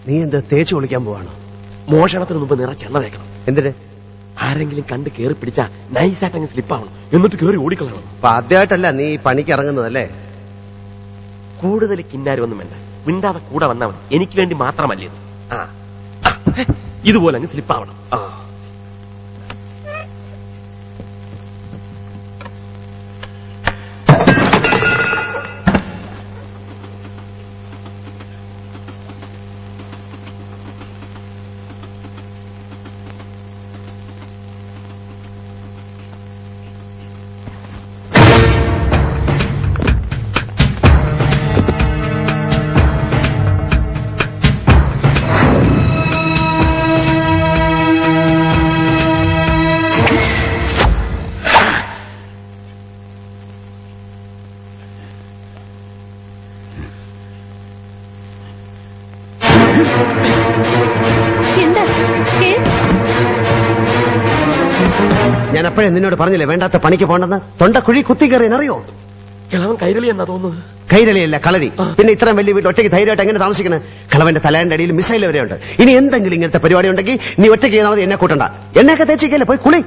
നീ എന്താ തേച്ചു കുളിക്കാൻ പോവാണോ? മോഷണത്തിന് മുമ്പ് നിറച്ചെണ്ണ തേക്കണം. എന്തിന്? ആരെങ്കിലും കണ്ട് കേറി പിടിച്ചാ നൈസായിട്ടങ്ങ് സ്ലിപ്പാവണം, എന്നിട്ട് കേറി ഓടിക്കളയണം. അപ്പൊ ആദ്യമായിട്ടല്ല നീ പണിക്ക് ഇറങ്ങുന്നതല്ലേ? കൂടുതൽ കിന്നാരൊന്നും വേണ്ട, മിണ്ടാതെ കൂടെ വന്നാ മതി. എനിക്ക് വേണ്ടി മാത്രമല്ലേ ഇത്. ഇതുപോലെ അങ്ങ് സ്ലിപ്പാവണം. ഞാൻ അപ്പോഴേ നിന്നോട് പറഞ്ഞില്ലേ വേണ്ടാത്ത പണിക്ക് പോണ്ടെന്ന്? തൊണ്ടക്കുഴി കുത്തി കയറിയെന്നറിയോ? കിളവൻ കൈരളി എന്നാ തോന്നുന്നത്. കൈരളിയല്ല, കളരി. പിന്നെ ഇത്രയും വലിയ വീട്ടിൽ ഒറ്റയ്ക്ക് ധൈര്യമായിട്ട് എങ്ങനെ താമസിക്കുന്നത്? കളവന്റെ തലേന്റെ അടിയിൽ മിസൈൽ വരെയുണ്ട്. ഇനി എന്തെങ്കിലും ഇങ്ങനത്തെ പരിപാടി ഉണ്ടെങ്കിൽ നീ ഒറ്റയ്ക്ക് ചെയ്താൽ മതി, എന്നെ കൂട്ടണ്ട. എന്നെയൊക്കെ തേച്ചിക്കല്ലേ, പോയി കുളി.